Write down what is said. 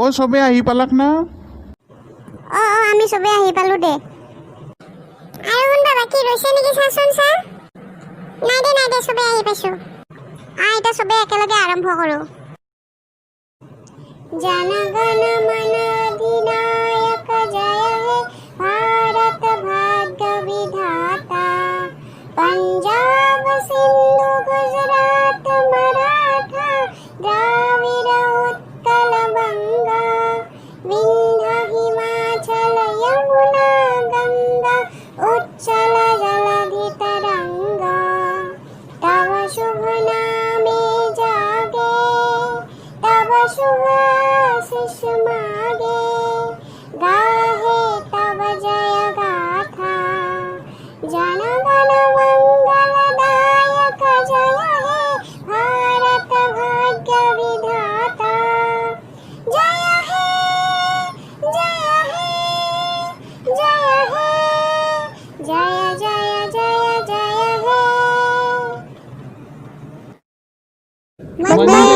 অ' চবে আহি পালাক না? অঁ আমি চবে আহি পালো দে। আৰু কোনোবা বাকী ৰৈছে নেকি চাচোন চা। নাই দে চবে আহি পাইছো। এতিয়া চবে একেলগে আৰম্ভ কৰো। জন গণ মন अधिनायक जय हे भारत भाग्य विधाता पंजाब सिंधु गुजरात मराठा द्राविड़ उत्कल बंगा विंध्य हिमाचल यमुना गंगा उच्चल जलधि तरंगा तव शुभ नामे जागे तव शुभ आशीष मागे गाहे तव जय गाथा जन गण मंगलदायक जय हे भारत भाग्य विधाता जय हे जय हे जय हे जय जय जय जय हे वंदे